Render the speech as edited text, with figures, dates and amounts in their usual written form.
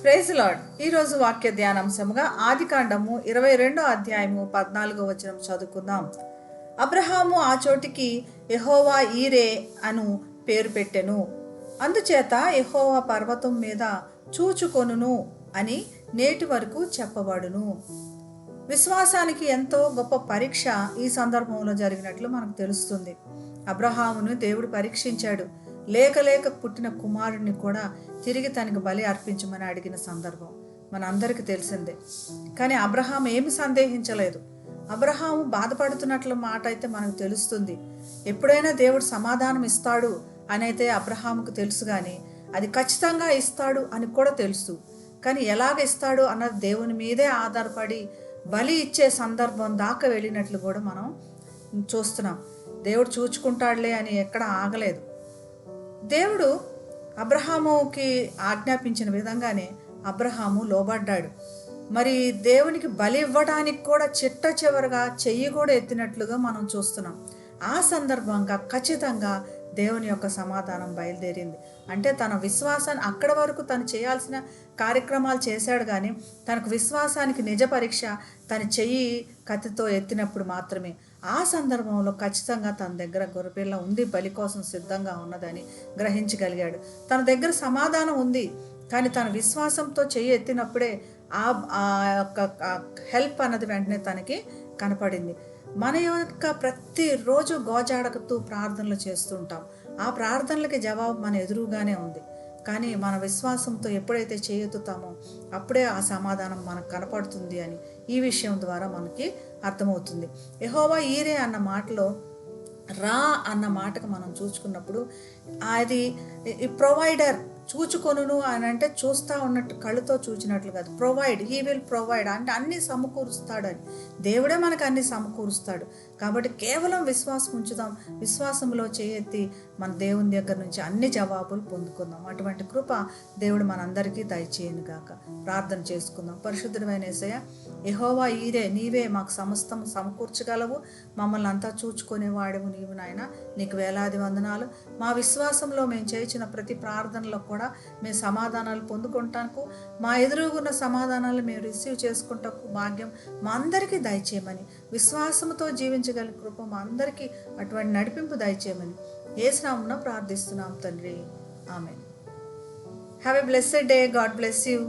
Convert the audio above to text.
Praise lord. ఈరోజు వాక్య ధ్యానాంశముగా ఆదికాండము 22వ అధ్యాయము 14వ వచనం చదువుకుందాం. అబ్రహాము ఆ చోటికి యెహోవా ఈరే అను పేరు పెట్టెను. అందుచేత యెహోవా పర్వతం మీద చూచుకొనును అని నేటి వరకు చెప్పబడును. విశ్వాసానికి ఎంతో గొప్ప పరీక్ష ఈ సందర్భంలో జరిగినట్లు మనకు తెలుస్తుంది. అబ్రహామును దేవుడు పరీక్షించాడు. లేక పుట్టిన కుమారుడిని కూడా తిరిగి తనకు బలి అర్పించమని అడిగిన సందర్భం మనందరికీ తెలిసిందే. కానీ అబ్రహాం ఏమి సందేహించలేదు. అబ్రహాము బాధపడుతున్నట్లు మాట అయితే మనకు తెలుస్తుంది. ఎప్పుడైనా దేవుడు సమాధానం ఇస్తాడు అని అయితే అబ్రహాముకు తెలుసు, కానీ అది ఖచ్చితంగా ఇస్తాడు అని కూడా తెలుసు. కానీ ఎలాగ ఇస్తాడు అన్నది దేవుని మీదే ఆధారపడి బలి ఇచ్చే సందర్భం దాకా వెళ్ళినట్లు కూడా మనం చూస్తున్నాం. దేవుడు చూచుకుంటాడులే అని ఎక్కడ ఆగలేదు. దేవుడు అబ్రహాముకి ఆజ్ఞాపించిన విధంగానే అబ్రహాము లోబడ్డాడు. మరి దేవునికి బలి ఇవ్వడానికి కూడా చిట్ట చివరిగా చెయ్యి కూడా ఎత్తినట్లుగా మనం చూస్తున్నాం. ఆ సందర్భంగా ఖచ్చితంగా దేవుని యొక్క సమాధానం బయలుదేరింది. అంటే తన విశ్వాసాన్ని అక్కడ వరకు తను చేయాల్సిన కార్యక్రమాలు చేశాడు, కానీ తనకు విశ్వాసానికి నిజ పరీక్ష తన చెయ్యి కత్తితో ఎత్తినప్పుడు మాత్రమే. ఆ సందర్భంలో ఖచ్చితంగా తన దగ్గర గొర్రెపిల్ల ఉంది, బలి కోసం సిద్ధంగా ఉన్నదని గ్రహించగలిగాడు. తన దగ్గర సమాధానం ఉంది, కానీ తన విశ్వాసంతో చెయ్యి ఎత్తినప్పుడే ఆ యొక్క హెల్ప్ అన్నది వెంటనే తనకి కనపడింది. మన యొక్క ప్రతిరోజు గోజాడకతూ ప్రార్థనలు చేస్తుంటాం. ఆ ప్రార్థనలకి జవాబు మన ఎదురుగానే ఉంది. కానీ మన విశ్వాసంతో ఎప్పుడైతే చేయెత్తుతామో అప్పుడే ఆ సమాధానం మనకు కనపడుతుంది అని ఈ విషయం ద్వారా మనకి అర్థమవుతుంది. యెహోవా ఈరే అన్న మాటలో రా అన్న మాటకు మనం చూసుకున్నప్పుడు అది ప్రొవైడర్. చూచుకొనును అని అంటే చూస్తూ ఉన్నట్టు కళ్ళుతో చూచినట్లు కాదు. ప్రొవైడ్, హీ విల్ ప్రొవైడ్ అంటే అన్నీ సమకూరుస్తాడని. దేవుడే మనకు అన్నీ సమకూరుస్తాడు. కాబట్టి కేవలం విశ్వాసం ఉంచుదాం. విశ్వాసంలో చేయెత్తి మన దేవుని దగ్గర నుంచి అన్ని జవాబులు పొందుకుందాం. అటువంటి కృప దేవుడు మనందరికీ దయచేయను గాక. ప్రార్థన చేసుకుందాం. పరిశుద్ధమైన యేసయ్య, యెహోవా ఈరే, నీవే మాకు సమస్తం సమకూర్చగలవు. మమ్మల్ని అంతా చూచుకునేవాడవు నీవు నాయన. నీకు వేలాది వందనాలు. మా విశ్వాసంలో మేము చేయించిన ప్రతి ప్రార్థనలో కూడా మేము సమాధానాలు పొందుకుంటానికి, మా ఎదురుగున్న సమాధానాలు మేము రిసీవ్ చేసుకుంటాకు భాగ్యం మా అందరికీ దయచేయమని, విశ్వాసంతో జీవించగలిగిన కృప మా అందరికీ అటువంటి నడిపింపు దయచేయమని యేసు నామమున ప్రార్థిస్తున్నాం తండ్రి. ఆమేన్. Have a blessed day. God bless you.